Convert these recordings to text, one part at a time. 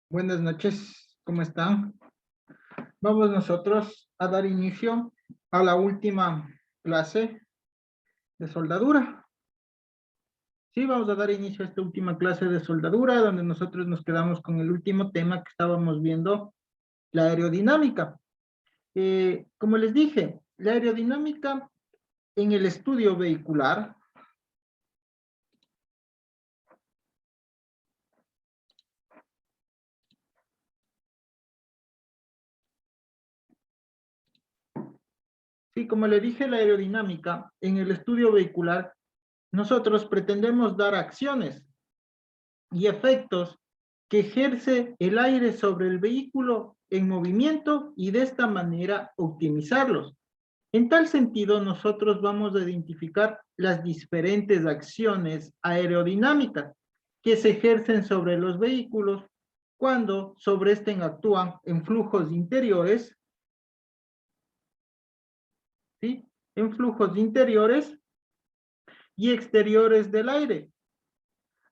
Buenas noches, ¿cómo están? Vamos nosotros a dar inicio a la última clase de soldadura. Sí, vamos a dar inicio a esta última clase de soldadura, donde nosotros nos quedamos con el último tema que estábamos viendo, la aerodinámica. Como les dije, la aerodinámica en el estudio vehicular, sí, como le dije, la aerodinámica en el estudio vehicular, nosotros pretendemos dar acciones y efectos que ejerce el aire sobre el vehículo en movimiento y de esta manera optimizarlos. En tal sentido, nosotros vamos a identificar las diferentes acciones aerodinámicas que se ejercen sobre los vehículos cuando sobre este actúan en flujos interiores, ¿sí? En flujos interiores y exteriores del aire,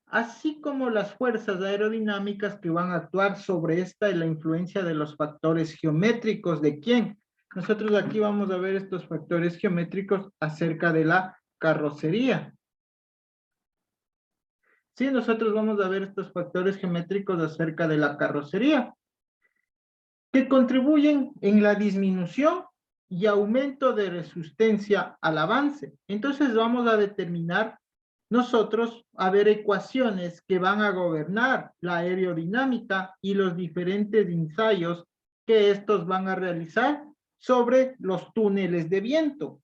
así como las fuerzas aerodinámicas que van a actuar sobre esta y la influencia de los factores geométricos. ¿De quién? Nosotros aquí vamos a ver estos factores geométricos acerca de la carrocería. Sí, nosotros vamos a ver estos factores geométricos acerca de la carrocería, que contribuyen en la disminución y aumento de resistencia al avance. Entonces vamos a determinar nosotros a ver ecuaciones que van a gobernar la aerodinámica y los diferentes ensayos que estos van a realizar sobre los túneles de viento.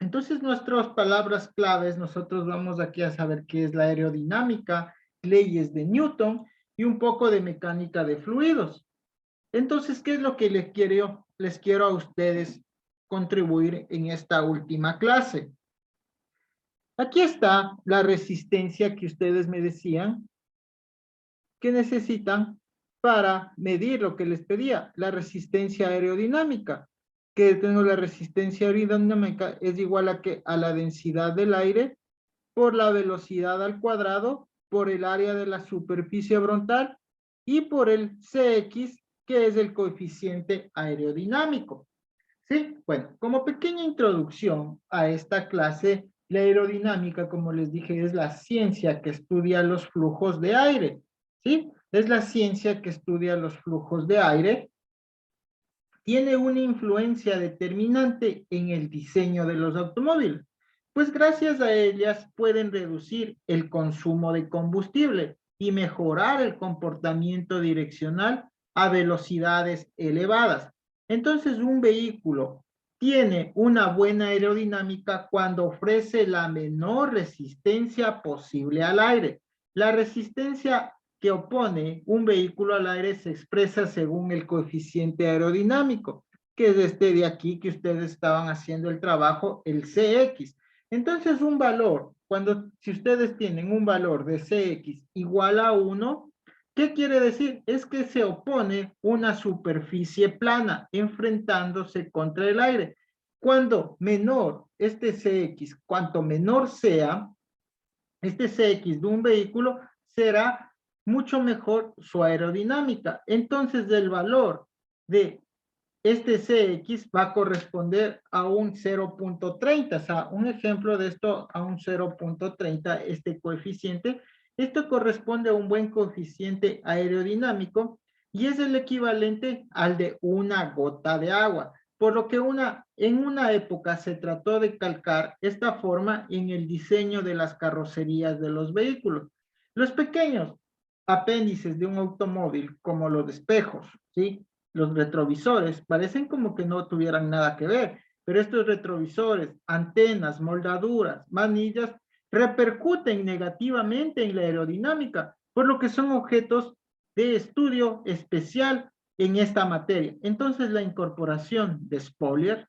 Entonces, nuestras palabras claves, nosotros vamos aquí a saber qué es la aerodinámica, leyes de Newton y un poco de mecánica de fluidos. Entonces, ¿qué es lo que les quiero a ustedes contribuir en esta última clase? Aquí está la resistencia que ustedes me decían que necesitan para medir lo que les pedía, la resistencia aerodinámica, que tengo la resistencia aerodinámica es igual a la densidad del aire por la velocidad al cuadrado, por el área de la superficie frontal y por el Cx, que es el coeficiente aerodinámico. ¿Sí? Bueno, como pequeña introducción a esta clase, la aerodinámica, como les dije, es la ciencia que estudia los flujos de aire. ¿Sí? Es la ciencia que estudia los flujos de aire. Tiene una influencia determinante en el diseño de los automóviles, pues gracias a ellas pueden reducir el consumo de combustible y mejorar el comportamiento direccional a velocidades elevadas. Entonces, un vehículo tiene una buena aerodinámica cuando ofrece la menor resistencia posible al aire. La resistencia que opone un vehículo al aire se expresa según el coeficiente aerodinámico, que es este de aquí que ustedes estaban haciendo el trabajo, el Cx. Entonces, un valor, si ustedes tienen un valor de Cx igual a 1, ¿qué quiere decir? Es que se opone una superficie plana enfrentándose contra el aire. Cuando menor este Cx, cuanto menor sea, este Cx de un vehículo será mucho mejor su aerodinámica. Entonces, el valor de este Cx va a corresponder a un 0.30, o sea, un ejemplo de esto a un 0.30, este coeficiente. Esto corresponde a un buen coeficiente aerodinámico y es el equivalente al de una gota de agua, por lo que en una época se trató de calcar esta forma en el diseño de las carrocerías de los vehículos. Los pequeños apéndices de un automóvil, como los espejos, ¿sí? Los retrovisores, parecen como que no tuvieran nada que ver, pero estos retrovisores, antenas, moldaduras, manillas, repercuten negativamente en la aerodinámica, por lo que son objetos de estudio especial en esta materia. Entonces, la incorporación de spoilers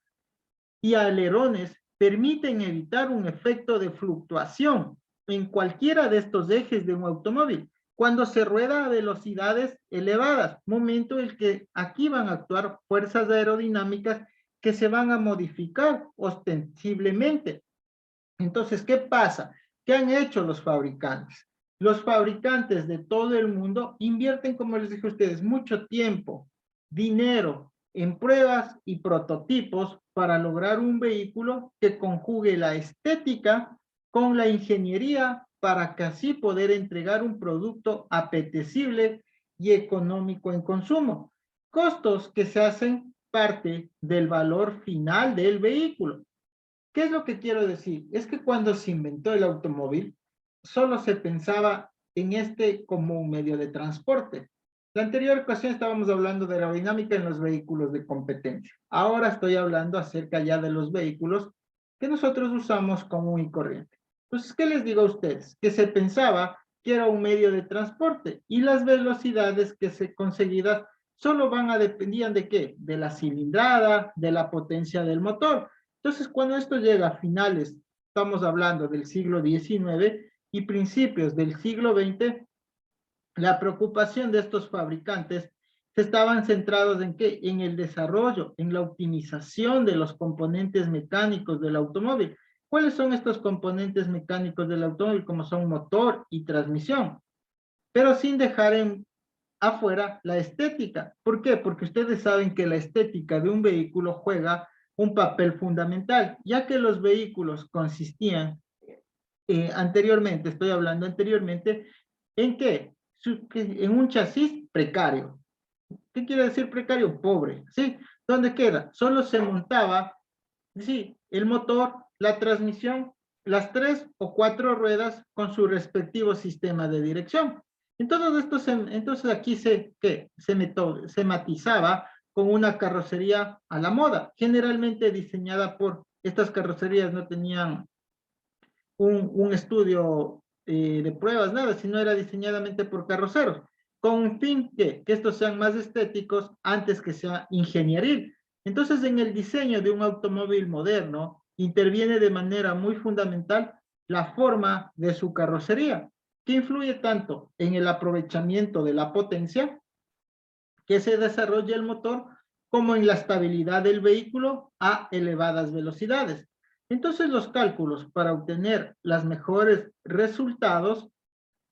y alerones permiten evitar un efecto de fluctuación en cualquiera de estos ejes de un automóvil cuando se rueda a velocidades elevadas, momento en el que aquí van a actuar fuerzas aerodinámicas que se van a modificar ostensiblemente. Entonces, ¿qué pasa? ¿Qué han hecho los fabricantes? los fabricantes de todo el mundo invierten, como les dije a ustedes, mucho tiempo, dinero en pruebas y prototipos para lograr un vehículo que conjugue la estética con la ingeniería para que así poder entregar un producto apetecible y económico en consumo. Costos que se hacen parte del valor final del vehículo. ¿Qué es lo que quiero decir? Es que cuando se inventó el automóvil, solo se pensaba en este como un medio de transporte. La anterior ocasión estábamos hablando de aerodinámica en los vehículos de competencia. Ahora estoy hablando acerca ya de los vehículos que nosotros usamos común y corriente. Entonces, ¿qué les digo a ustedes? Que se pensaba que era un medio de transporte y las velocidades que se conseguidas solo dependían de qué? De la cilindrada, de la potencia del motor. Entonces, cuando esto llega a finales, estamos hablando del siglo XIX y principios del siglo XX, la preocupación de estos fabricantes estaban centrados en qué? En el desarrollo, en la optimización de los componentes mecánicos del automóvil. ¿Cuáles son estos componentes mecánicos del automóvil? Como son motor y transmisión, pero sin dejar afuera la estética. ¿Por qué? Porque ustedes saben que la estética de un vehículo juega un papel fundamental, ya que los vehículos consistían anteriormente, estoy hablando anteriormente, ¿en qué? En un chasis precario. ¿Qué quiere decir precario? Pobre, ¿sí? ¿Dónde queda? Solo se montaba, sí, el motor, la transmisión, las 3 o 4 ruedas con su respectivo sistema de dirección. Entonces aquí se matizaba con una carrocería a la moda, generalmente diseñada por, estas carrocerías no tenían un estudio de pruebas, nada, sino era diseñadamente por carroceros, con un fin que estos sean más estéticos antes que sea ingenieril. Entonces, en el diseño de un automóvil moderno, interviene de manera muy fundamental la forma de su carrocería, que influye tanto en el aprovechamiento de la potencia que se desarrolla el motor, como en la estabilidad del vehículo a elevadas velocidades. Entonces, los cálculos para obtener los mejores resultados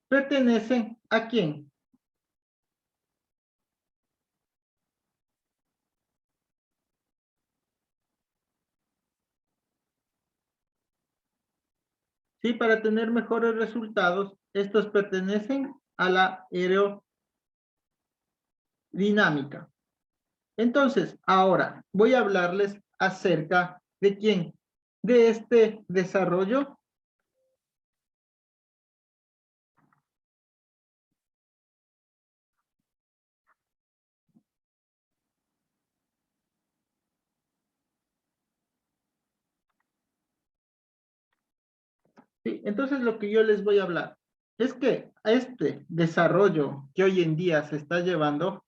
pertenecen ¿a quién? Sí, para tener mejores resultados, estos pertenecen a la aerodinámica. Entonces, ahora voy a hablarles acerca de quién, de este desarrollo. Sí, entonces lo que yo les voy a hablar es que este desarrollo que hoy en día se está llevando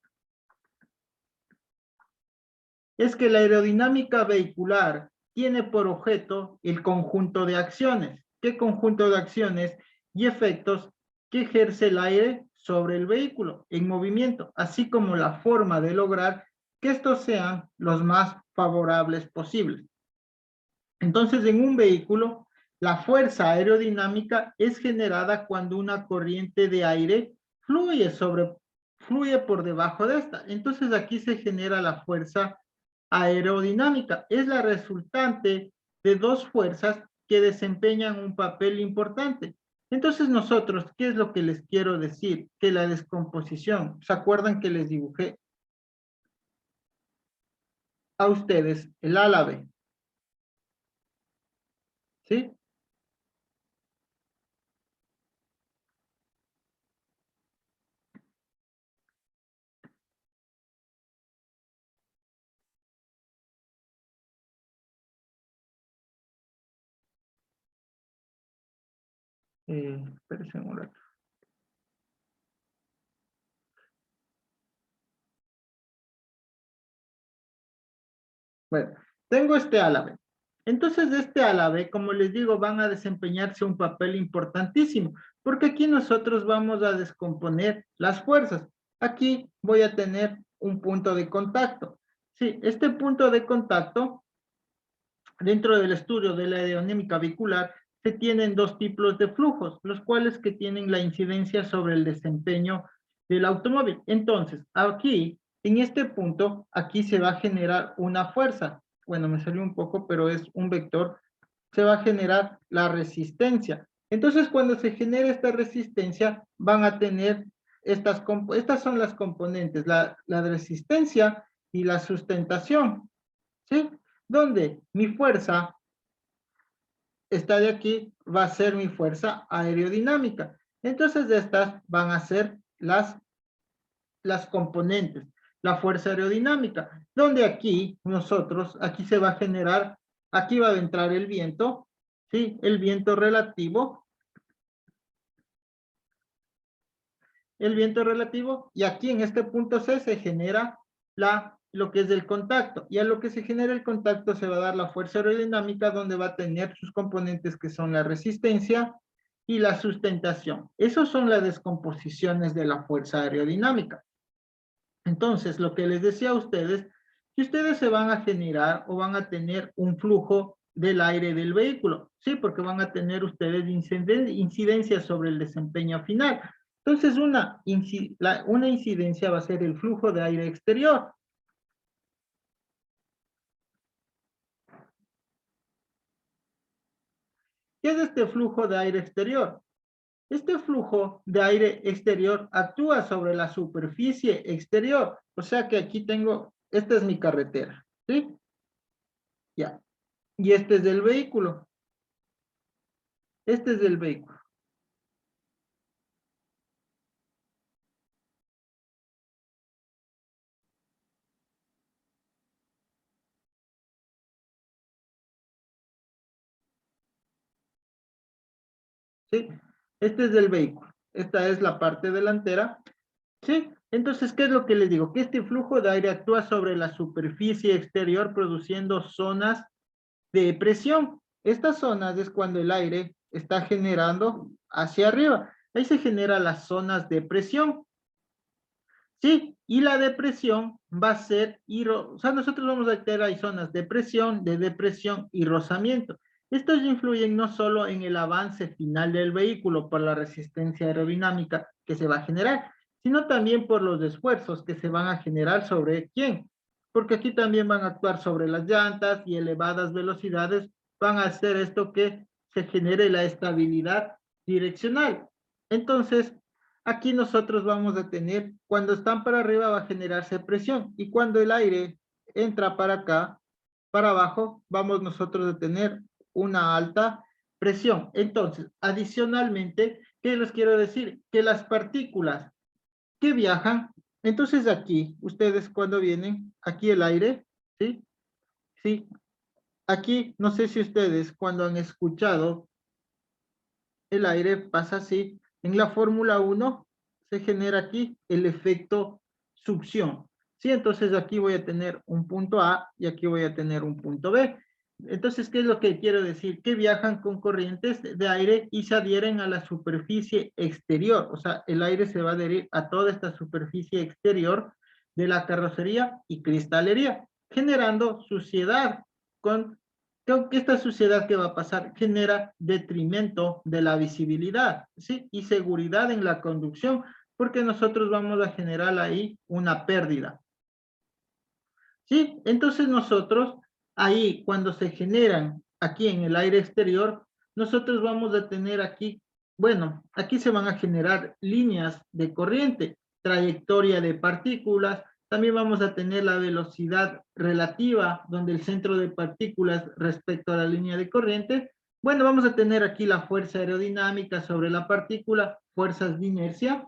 es que la aerodinámica vehicular tiene por objeto el conjunto de acciones. ¿Qué conjunto de acciones y efectos que ejerce el aire sobre el vehículo en movimiento, así como la forma de lograr que estos sean los más favorables posibles? Entonces, en un vehículo, la fuerza aerodinámica es generada cuando una corriente de aire fluye por debajo de esta. Entonces, aquí se genera la fuerza aerodinámica. Es la resultante de dos fuerzas que desempeñan un papel importante. Entonces, nosotros, ¿qué es lo que les quiero decir? Que la descomposición, ¿se acuerdan que les dibujé a ustedes el álave? ¿Sí? Espérense un rato. Bueno, tengo este álave. Entonces, de este álave, como les digo, van a desempeñarse un papel importantísimo, porque aquí nosotros vamos a descomponer las fuerzas. Aquí voy a tener un punto de contacto. Sí, este punto de contacto, dentro del estudio de la aerodinámica vehicular, se tienen dos tipos de flujos, los cuales que tienen la incidencia sobre el desempeño del automóvil. Entonces, aquí, en este punto, aquí se va a generar una fuerza. Bueno, me salió un poco, pero es un vector. Se va a generar la resistencia. Entonces, cuando se genere esta resistencia, van a tener estas son las componentes, la resistencia y la sustentación, ¿sí? Donde mi fuerza esta de aquí va a ser mi fuerza aerodinámica. Entonces, estas van a ser las componentes. La fuerza aerodinámica, donde aquí aquí se va a generar, aquí va a entrar el viento, ¿sí? El viento relativo, y aquí en este punto C se genera lo que es el contacto, y a lo que se genera el contacto se va a dar la fuerza aerodinámica, donde va a tener sus componentes que son la resistencia y la sustentación. Esas son las descomposiciones de la fuerza aerodinámica. Entonces, lo que les decía a ustedes, que ustedes se van a generar o van a tener un flujo del aire del vehículo, ¿sí? Porque van a tener ustedes incidencia sobre el desempeño final. Entonces, una incidencia va a ser el flujo de aire exterior. ¿Qué es este flujo de aire exterior? Este flujo de aire exterior actúa sobre la superficie exterior. O sea que aquí tengo, esta es mi carretera, ¿sí? Ya. Y este es del vehículo. Este es del vehículo. ¿Sí? Este es del vehículo. Esta es la parte delantera. ¿Sí? Entonces, ¿qué es lo que les digo? Que este flujo de aire actúa sobre la superficie exterior produciendo zonas de presión. Estas zonas es cuando el aire está generando hacia arriba. Ahí se generan las zonas de presión. ¿Sí? Y la depresión va a ser, o sea, nosotros vamos a tener ahí zonas de presión, de depresión y rozamiento. Estos influyen no solo en el avance final del vehículo por la resistencia aerodinámica que se va a generar, sino también por los esfuerzos que se van a generar sobre quién. Porque aquí también van a actuar sobre las llantas y elevadas velocidades van a hacer esto que se genere la estabilidad direccional. Entonces, aquí nosotros vamos a tener, cuando están para arriba va a generarse presión y cuando el aire entra para acá, para abajo, vamos nosotros a tener una alta presión. Entonces, adicionalmente, ¿qué les quiero decir? Que las partículas que viajan, entonces aquí, ustedes cuando vienen, aquí el aire, ¿sí? Sí, aquí, no sé si ustedes cuando han escuchado el aire pasa así. En la Fórmula 1 se genera aquí el efecto succión. ¿Sí? Entonces aquí voy a tener un punto A y aquí voy a tener un punto B. Entonces, ¿qué es lo que quiero decir? Que viajan con corrientes de aire y se adhieren a la superficie exterior. O sea, el aire se va a adherir a toda esta superficie exterior de la carrocería y cristalería, generando suciedad con que esta suciedad que va a pasar genera detrimento de la visibilidad, ¿sí? Y seguridad en la conducción, porque nosotros vamos a generar ahí una pérdida, ¿sí? Entonces nosotros, ahí cuando se generan aquí en el aire exterior, nosotros vamos a tener aquí, bueno, aquí se van a generar líneas de corriente, trayectoria de partículas, también vamos a tener la velocidad relativa, donde el centro de partículas respecto a la línea de corriente. Bueno, vamos a tener aquí la fuerza aerodinámica sobre la partícula, fuerzas de inercia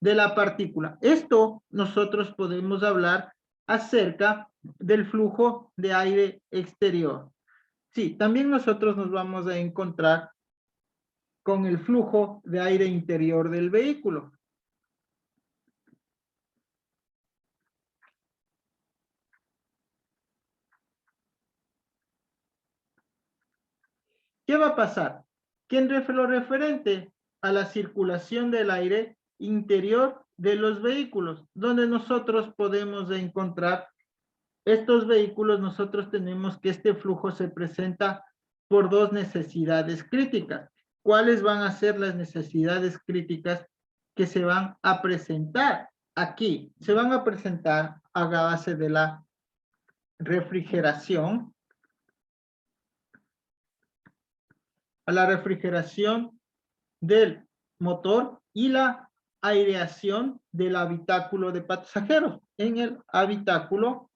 de la partícula. Esto nosotros podemos hablar acerca del flujo de aire exterior. Sí, también nosotros nos vamos a encontrar con el flujo de aire interior del vehículo. ¿Qué va a pasar? Que en lo referente a la circulación del aire interior de los vehículos, donde nosotros podemos encontrar estos vehículos, nosotros tenemos que este flujo se presenta por dos necesidades críticas. ¿Cuáles van a ser las necesidades críticas que se van a presentar aquí? Se van a presentar a base de la refrigeración, del motor y la aireación del habitáculo de pasajeros. En el habitáculo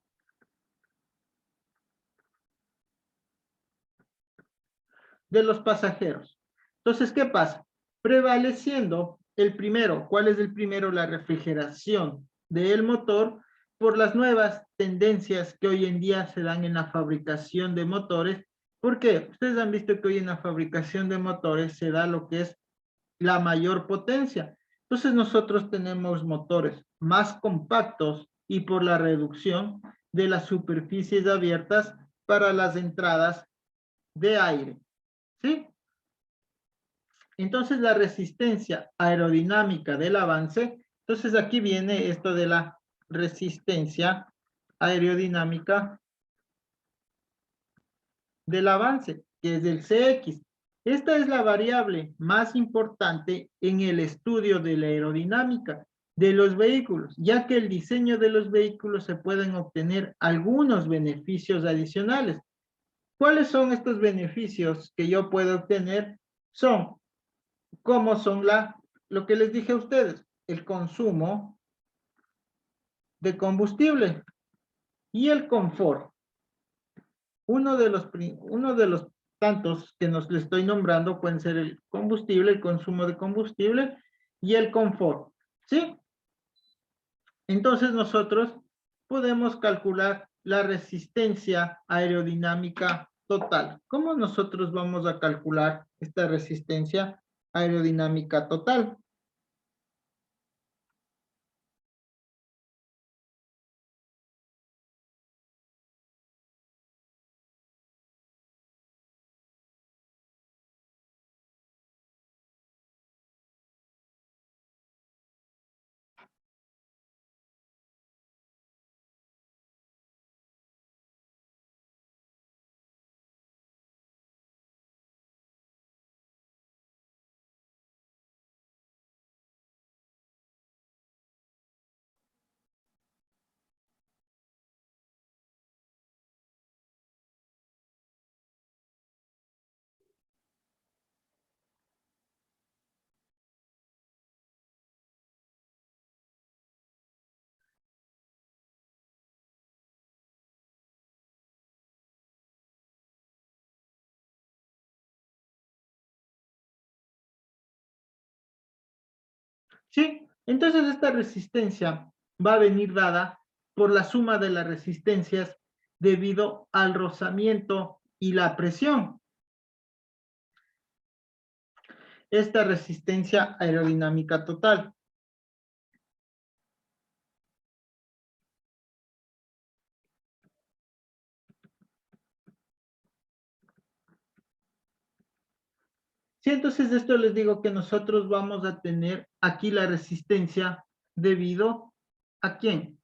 de los pasajeros. Entonces, ¿qué pasa? Prevaleciendo el primero. ¿Cuál es el primero? La refrigeración del motor por las nuevas tendencias que hoy en día se dan en la fabricación de motores. ¿Por qué? Ustedes han visto que hoy en la fabricación de motores se da lo que es la mayor potencia. Entonces nosotros tenemos motores más compactos y por la reducción de las superficies abiertas para las entradas de aire. ¿Sí? Entonces la resistencia aerodinámica del avance, entonces aquí viene esto de la resistencia aerodinámica del avance, que es el CX. Esta es la variable más importante en el estudio de la aerodinámica de los vehículos, ya que el diseño de los vehículos se pueden obtener algunos beneficios adicionales. ¿Cuáles son estos beneficios que yo puedo obtener? Son, como son lo que les dije a ustedes, el consumo de combustible y el confort. Uno de los tantos que les estoy nombrando pueden ser el combustible, el consumo de combustible y el confort. ¿Sí? Entonces nosotros podemos calcular la resistencia aerodinámica total. ¿Cómo nosotros vamos a calcular esta resistencia aerodinámica total? ¿Sí? Entonces esta resistencia va a venir dada por la suma de las resistencias debido al rozamiento y la presión. Esta resistencia aerodinámica total. Sí, entonces esto les digo que nosotros vamos a tener aquí la resistencia debido ¿a quién?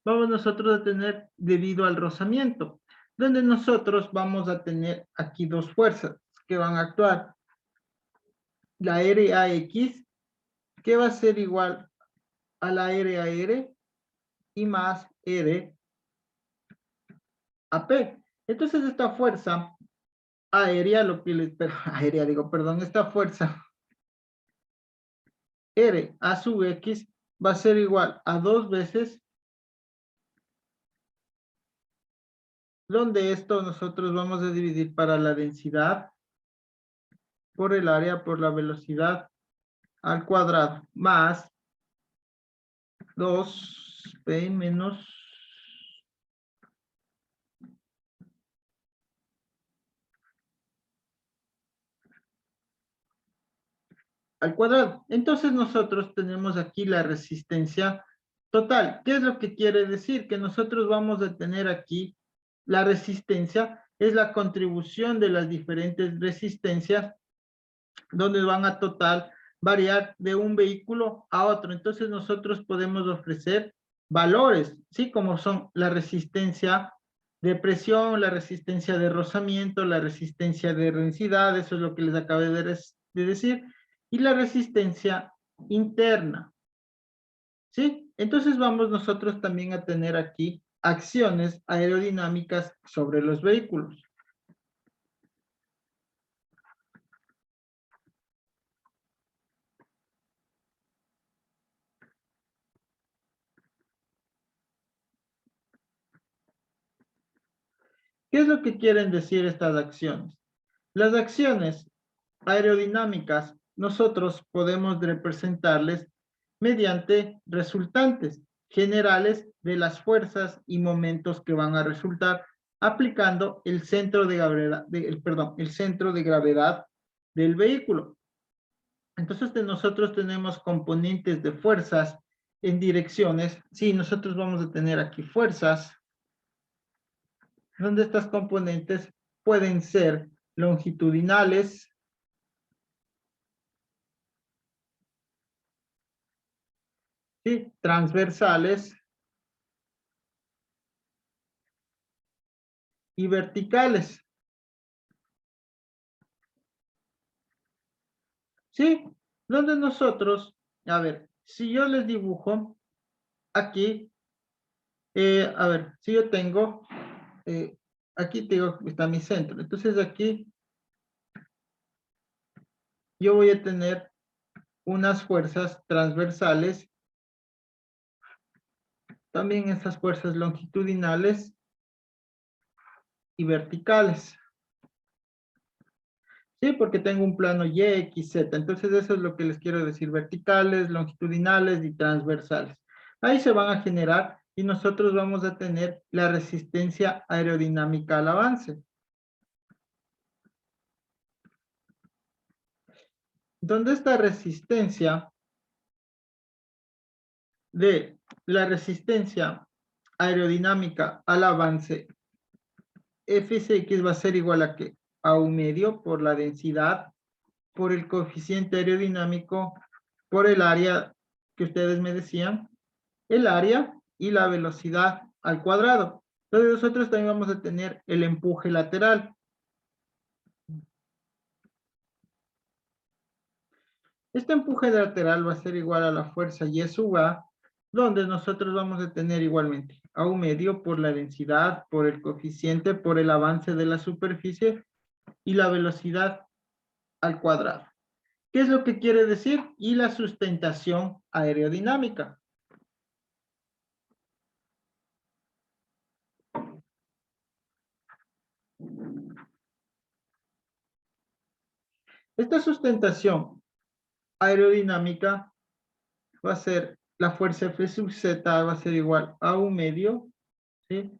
Vamos nosotros a tener debido al rozamiento, donde nosotros vamos a tener aquí dos fuerzas que van a actuar. La RAX, que va a ser igual a la RAR y más R a P. Entonces esta fuerza aérea, esta fuerza R a sub X va a ser igual a 2 veces, donde esto nosotros vamos a dividir para la densidad por el área por la velocidad al cuadrado, más 2P menos al cuadrado. Entonces nosotros tenemos aquí la resistencia total. ¿Qué es lo que quiere decir? Que nosotros vamos a tener aquí la resistencia, es la contribución de las diferentes resistencias, donde van a total variar de un vehículo a otro. Entonces nosotros podemos ofrecer valores, ¿sí? Como son la resistencia de presión, la resistencia de rozamiento, la resistencia de densidad, eso es lo que les acabé de decir, y la resistencia interna. ¿Sí? Entonces vamos nosotros también a tener aquí acciones aerodinámicas sobre los vehículos. ¿Qué es lo que quieren decir estas acciones? Las acciones aerodinámicas nosotros podemos representarles mediante resultantes generales de las fuerzas y momentos que van a resultar aplicando el centro de gravedad, el centro de gravedad del vehículo. Entonces nosotros tenemos componentes de fuerzas en direcciones. Sí, nosotros vamos a tener aquí fuerzas, donde estas componentes pueden ser longitudinales, ¿sí? Transversales y verticales. ¿Sí? Donde nosotros, a ver, si yo les dibujo aquí, a ver, si yo tengo, aquí tengo, está mi centro. Entonces aquí yo voy a tener unas fuerzas transversales, también estas fuerzas longitudinales y verticales. Sí, porque tengo un plano Y, X, Z. Entonces eso es lo que les quiero decir, verticales, longitudinales y transversales. Ahí se van a generar y nosotros vamos a tener la resistencia aerodinámica al avance. Donde esta resistencia de la resistencia aerodinámica al avance, Fx va a ser igual a ¿qué? A un medio por la densidad, por el coeficiente aerodinámico, por el área que ustedes me decían, el área y la velocidad al cuadrado. Entonces nosotros también vamos a tener el empuje lateral. Este empuje lateral va a ser igual a la fuerza Y sub A, donde nosotros vamos a tener igualmente a un medio por la densidad, por el coeficiente, por el avance de la superficie y la velocidad al cuadrado. ¿Qué es lo que quiere decir? Y la sustentación aerodinámica. Esta sustentación aerodinámica va a ser la fuerza F sub Z va a ser igual a un medio, ¿sí?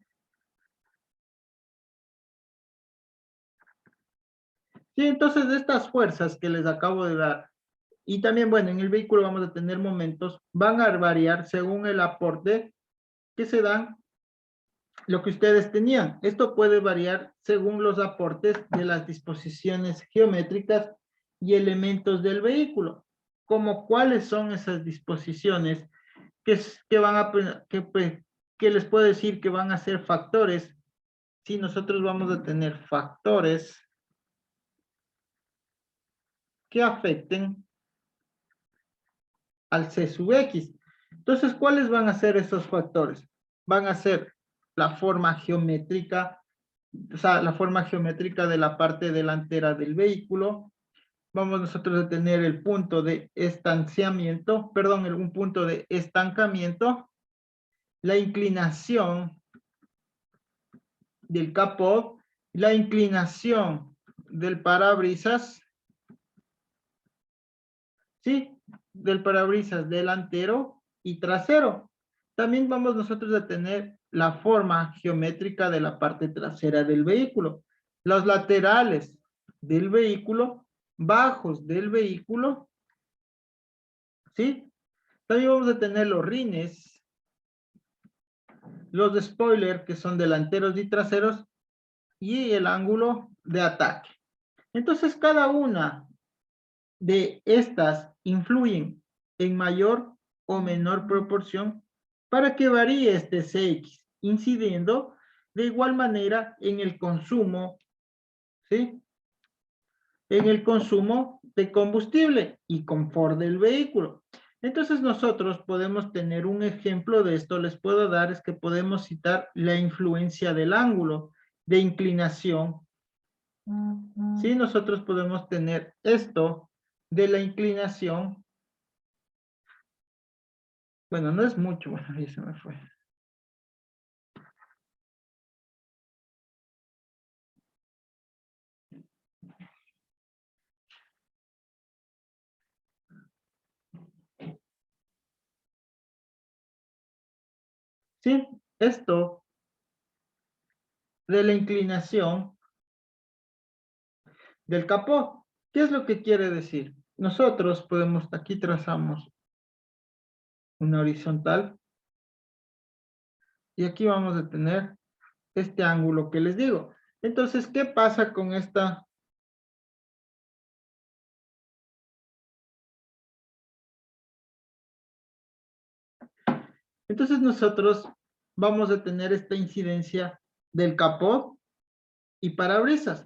Sí, entonces de estas fuerzas que les acabo de dar, y también, bueno, en el vehículo vamos a tener momentos, van a variar según el aporte que se dan, lo que ustedes tenían. Esto puede variar según los aportes de las disposiciones geométricas y elementos del vehículo, como cuáles son esas disposiciones que van a, que les puedo decir que van a ser factores. Si nosotros vamos a tener factores que afecten al C sub X. Entonces, ¿cuáles van a ser esos factores? Van a ser la forma geométrica, o sea, la forma geométrica de la parte delantera del vehículo. Vamos nosotros a tener el punto de estanciamiento, perdón, un punto de estancamiento, la inclinación del capó, la inclinación del parabrisas, ¿sí? Del parabrisas delantero y trasero. También vamos nosotros a tener la forma geométrica de la parte trasera del vehículo, los laterales del vehículo, bajos del vehículo, ¿sí? También vamos a tener los rines, los de spoiler que son delanteros y traseros y el ángulo de ataque. Entonces cada una de estas influyen en mayor o menor proporción para que varíe este Cx, incidiendo de igual manera en el consumo, ¿sí? En el consumo de combustible y confort del vehículo. Entonces nosotros podemos tener un ejemplo de esto, les puedo dar, es que podemos citar la influencia del ángulo de inclinación. Sí, nosotros podemos tener esto de la inclinación. Bueno, no es mucho, bueno, ahí se me fue. Sí, esto de la inclinación del capó. ¿Qué es lo que quiere decir? Nosotros podemos, aquí trazamos una horizontal y aquí vamos a tener este ángulo que les digo. Entonces, ¿qué pasa con esta? Entonces nosotros vamos a tener esta incidencia del capó y parabrisas,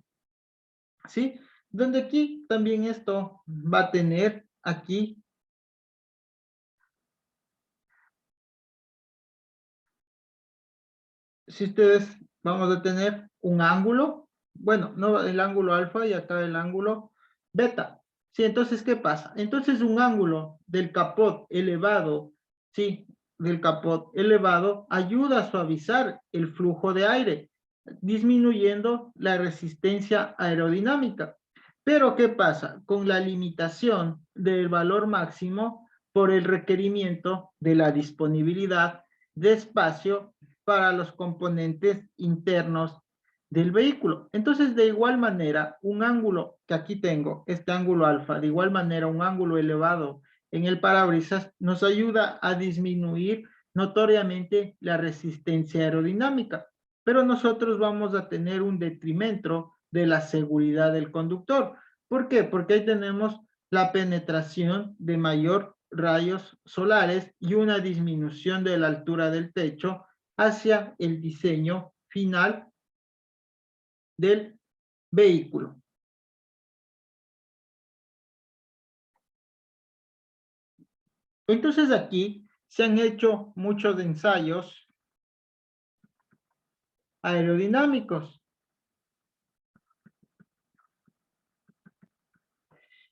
¿sí? Donde aquí también esto va a tener aquí, si ustedes vamos a tener un ángulo, bueno, no el ángulo alfa y acá el ángulo beta. Sí, entonces, ¿qué pasa? Entonces un ángulo del capot elevado, sí, del capot elevado ayuda a suavizar el flujo de aire, disminuyendo la resistencia aerodinámica. Pero, ¿qué pasa? Con la limitación del valor máximo por el requerimiento de la disponibilidad de espacio para los componentes internos del vehículo. Entonces, de igual manera, un ángulo que aquí tengo, este ángulo alfa, de igual manera, un ángulo elevado en el parabrisas nos ayuda a disminuir notoriamente la resistencia aerodinámica, pero nosotros vamos a tener un detrimento de la seguridad del conductor. ¿Por qué? Porque ahí tenemos la penetración de mayor rayos solares y una disminución de la altura del techo hacia el diseño final del vehículo. Entonces aquí se han hecho muchos ensayos aerodinámicos.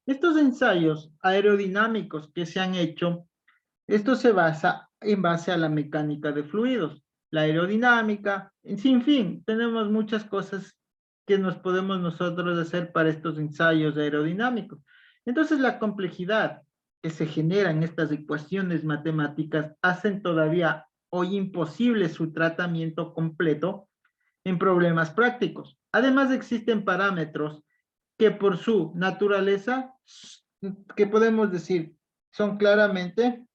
Estos ensayos aerodinámicos que se han hecho, esto se basa en base a la mecánica de fluidos, la aerodinámica, sin fin, tenemos muchas cosas que nos podemos nosotros hacer para estos ensayos aerodinámicos. Entonces la complejidad que se genera en estas ecuaciones matemáticas hacen todavía hoy imposible su tratamiento completo en problemas prácticos. Además existen parámetros que por su naturaleza, que podemos decir, son claramente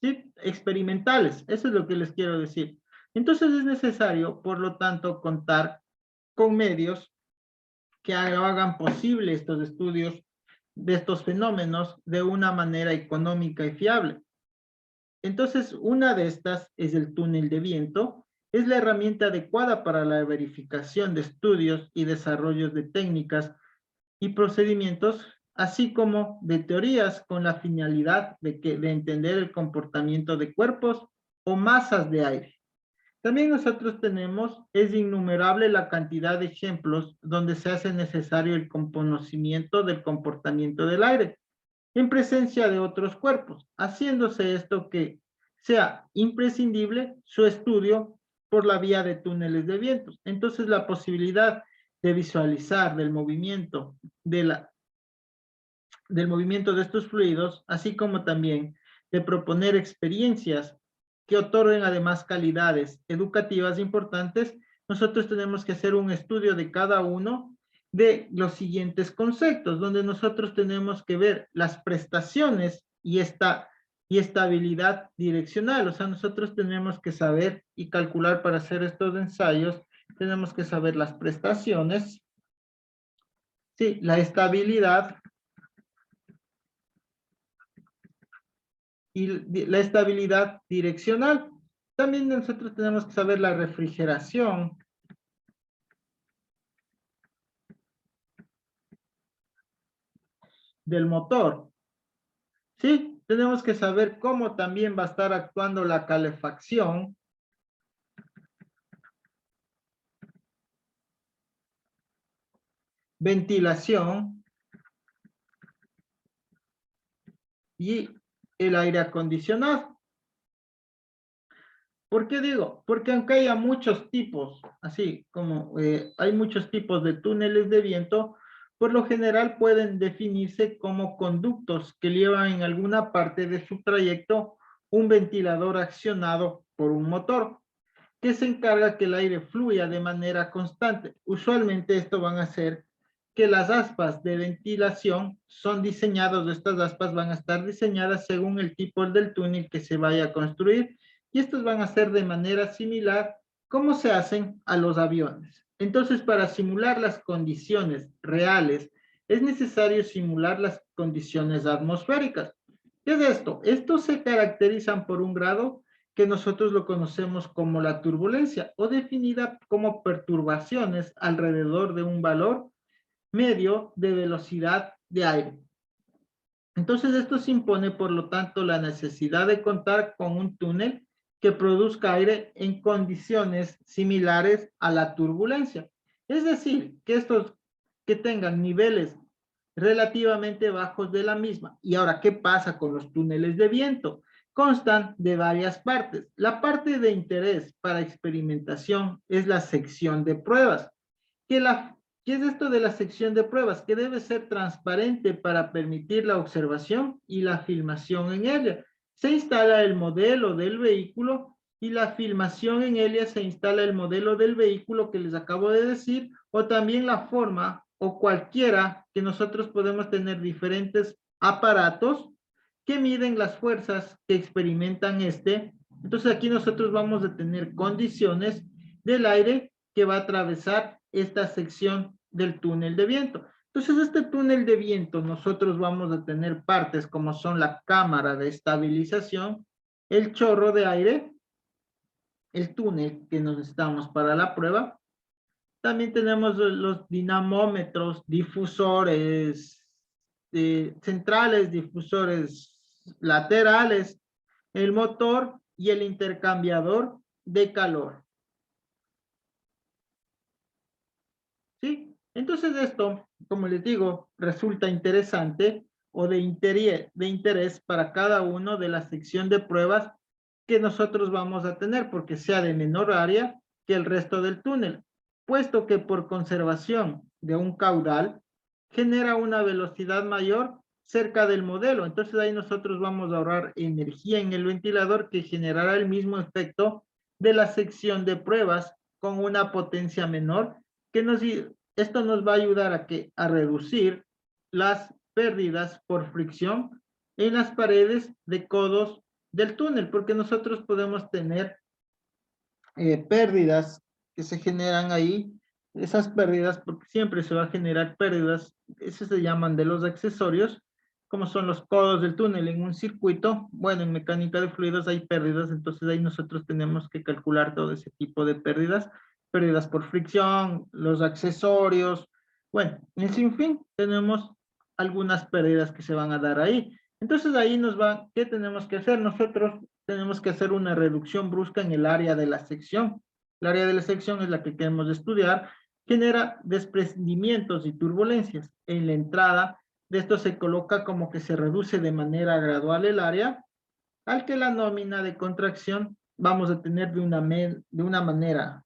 ¿sí? Experimentales. Eso es lo que les quiero decir. Entonces es necesario, por lo tanto, contar con medios que hagan posible estos estudios de estos fenómenos de una manera económica y fiable. Entonces, una de estas es el túnel de viento. Es la herramienta adecuada para la verificación de estudios y desarrollos de técnicas y procedimientos, así como de teorías con la finalidad de entender el comportamiento de cuerpos o masas de aire. También nosotros tenemos, es innumerable la cantidad de ejemplos donde se hace necesario el conocimiento del comportamiento del aire en presencia de otros cuerpos, haciéndose esto que sea imprescindible su estudio por la vía de túneles de vientos. Entonces la posibilidad de visualizar del movimiento de estos fluidos, así como también de proponer experiencias que otorguen además calidades educativas importantes, nosotros tenemos que hacer un estudio de cada uno de los siguientes conceptos, donde nosotros tenemos que ver las prestaciones y esta y estabilidad direccional. O sea, nosotros tenemos que saber y calcular para hacer estos ensayos, tenemos que saber las prestaciones, sí, la estabilidad y la estabilidad direccional. También nosotros tenemos que saber la refrigeración, del motor. ¿Sí? Tenemos que saber cómo también va a estar actuando la calefacción. Ventilación y el aire acondicionado. ¿Por qué digo? Porque aunque haya muchos tipos, así como hay muchos tipos de túneles de viento, por lo general pueden definirse como conductos que llevan en alguna parte de su trayecto un ventilador accionado por un motor, que se encarga que el aire fluya de manera constante. Usualmente esto van a ser que las aspas de ventilación son diseñadas, estas aspas van a estar diseñadas según el tipo del túnel que se vaya a construir, y estos van a ser de manera similar como se hacen a los aviones. Entonces, para simular las condiciones reales, es necesario simular las condiciones atmosféricas. ¿Qué es esto? Estos se caracterizan por un grado que nosotros lo conocemos como la turbulencia o definida como perturbaciones alrededor de un valor medio de velocidad de aire. Entonces esto se impone, por lo tanto, la necesidad de contar con un túnel que produzca aire en condiciones similares a la turbulencia. Es decir, que estos que tengan niveles relativamente bajos de la misma. Y ahora, ¿qué pasa con los túneles de viento? Constan de varias partes. La parte de interés para experimentación es la sección de pruebas, que ¿qué es esto de la sección de pruebas? Que debe ser transparente para permitir la observación y la filmación en ella. Se instala el modelo del vehículo y la filmación en ella se instala el modelo del vehículo que les acabo de decir, o también la forma o cualquiera que nosotros podemos tener diferentes aparatos que miden las fuerzas que experimentan este. Entonces aquí nosotros vamos a tener condiciones del aire que va a atravesar esta sección del túnel de viento. Entonces, este túnel de viento, nosotros vamos a tener partes como son la cámara de estabilización, el chorro de aire, el túnel que necesitamos para la prueba. También tenemos los dinamómetros, difusores centrales, difusores laterales, el motor y el intercambiador de calor. ¿Sí? Entonces esto, como les digo, resulta interesante o de interés para cada uno de la sección de pruebas que nosotros vamos a tener, porque sea de menor área que el resto del túnel, puesto que por conservación de un caudal genera una velocidad mayor cerca del modelo. Entonces ahí nosotros vamos a ahorrar energía en el ventilador que generará el mismo efecto de la sección de pruebas con una potencia menor que esto nos va a ayudar a reducir las pérdidas por fricción en las paredes de codos del túnel, porque nosotros podemos tener pérdidas que se generan ahí, esas pérdidas, porque siempre se va a generar pérdidas, esos se llaman de los accesorios, como son los codos del túnel en un circuito. Bueno, en mecánica de fluidos hay pérdidas, entonces ahí nosotros tenemos que calcular todo ese tipo de pérdidas, pérdidas por fricción, los accesorios, bueno, en sinfín tenemos algunas pérdidas que se van a dar ahí. Entonces ahí ¿qué tenemos que hacer? Nosotros tenemos que hacer una reducción brusca en el área de la sección. El área de la sección es la que queremos estudiar, genera desprendimientos y turbulencias. En la entrada de esto se coloca como que se reduce de manera gradual el área, al que la nómina de contracción vamos a tener de una manera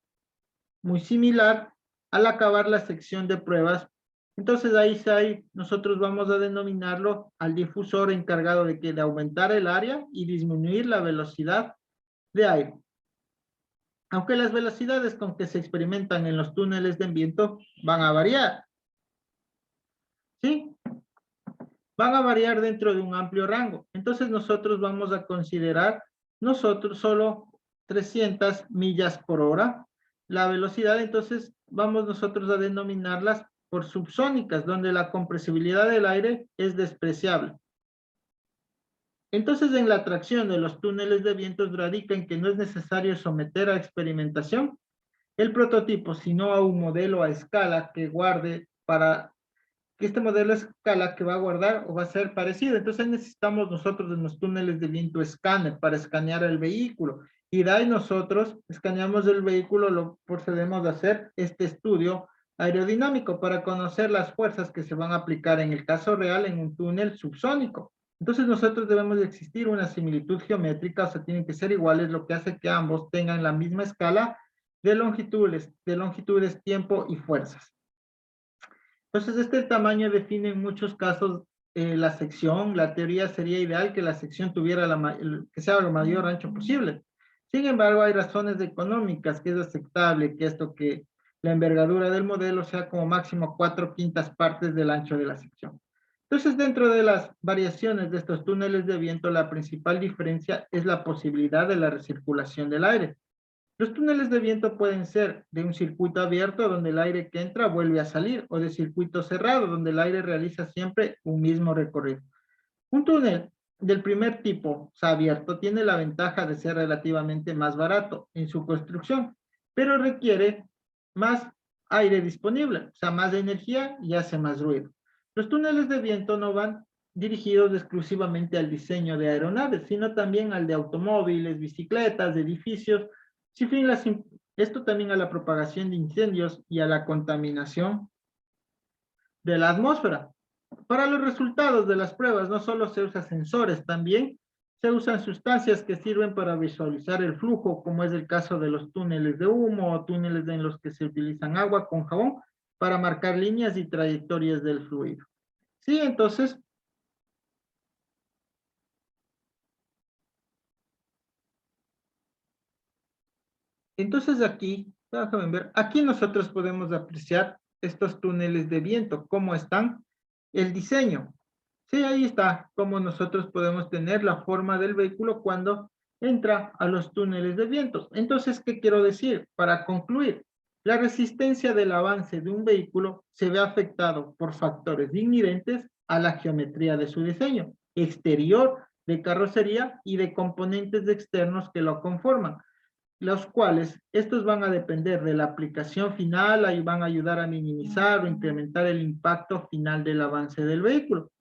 muy similar al acabar la sección de pruebas. Entonces ahí nosotros vamos a denominarlo al difusor encargado de aumentar el área y disminuir la velocidad de aire. Aunque las velocidades con que se experimentan en los túneles de viento van a variar. ¿Sí? van a variar dentro de un amplio rango. Entonces nosotros vamos a considerar solo 300 millas por hora. La velocidad, entonces, vamos nosotros a denominarlas por subsónicas, donde la compresibilidad del aire es despreciable. Entonces, en la atracción de los túneles de vientos radica en que no es necesario someter a experimentación el prototipo, sino a un modelo a escala que guarde para que este modelo a escala que va a guardar o va a ser parecido. Entonces necesitamos nosotros en los túneles de viento escáner para escanear el vehículo. Y de ahí nosotros escaneamos el vehículo, lo procedemos a hacer este estudio aerodinámico para conocer las fuerzas que se van a aplicar en el caso real en un túnel subsónico. Entonces nosotros debemos de existir una similitud geométrica, o sea, tienen que ser iguales, lo que hace que ambos tengan la misma escala de longitudes, tiempo y fuerzas. Entonces, este tamaño define en muchos casos la sección. La teoría sería ideal que la sección tuviera que sea lo mayor ancho posible. Sin embargo, hay razones económicas que es aceptable que la envergadura del modelo sea como máximo 4/5 partes del ancho de la sección. Entonces, dentro de las variaciones de estos túneles de viento, la principal diferencia es la posibilidad de la recirculación del aire. Los túneles de viento pueden ser de un circuito abierto donde el aire que entra vuelve a salir o de circuito cerrado donde el aire realiza siempre un mismo recorrido. Un túnel del primer tipo, o sea, abierto, tiene la ventaja de ser relativamente más barato en su construcción, pero requiere más aire disponible, o sea, más energía y hace más ruido. Los túneles de viento no van dirigidos exclusivamente al diseño de aeronaves, sino también al de automóviles, bicicletas, edificios, sin fin esto también a la propagación de incendios y a la contaminación de la atmósfera. Para los resultados de las pruebas no solo se usan sensores, también se usan sustancias que sirven para visualizar el flujo, como es el caso de los túneles de humo o túneles en los que se utilizan agua con jabón para marcar líneas y trayectorias del fluido. Sí, entonces aquí, déjame ver, aquí nosotros podemos apreciar estos túneles de viento, cómo están, el diseño. Sí, ahí está, cómo nosotros podemos tener la forma del vehículo cuando entra a los túneles de viento. Entonces, ¿qué quiero decir? Para concluir, la resistencia del avance de un vehículo se ve afectado por factores inherentes a la geometría de su diseño, exterior, de carrocería y de componentes externos que lo conforman, los cuales estos van a depender de la aplicación final, ahí van a ayudar a minimizar o incrementar el impacto final del avance del vehículo.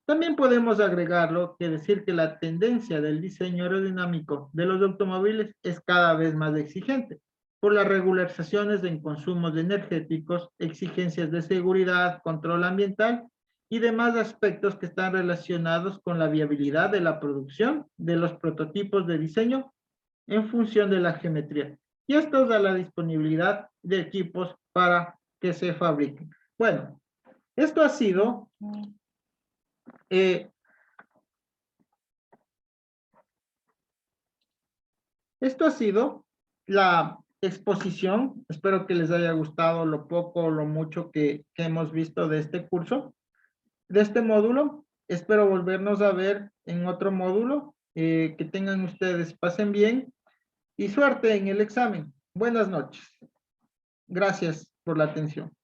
También podemos agregarlo que decir que la tendencia del diseño aerodinámico de los automóviles es cada vez más exigente por las regularizaciones en consumos energéticos, exigencias de seguridad, control ambiental y demás aspectos que están relacionados con la viabilidad de la producción de los prototipos de diseño en función de la geometría. Y esto da la disponibilidad de equipos para que se fabriquen. Bueno, esto ha sido eh, esto ha sido la exposición. Espero que les haya gustado lo poco o lo mucho que hemos visto de este curso, de este módulo. Espero volvernos a ver en otro módulo. Que tengan ustedes, pasen bien y suerte en el examen. Buenas noches. Gracias por la atención.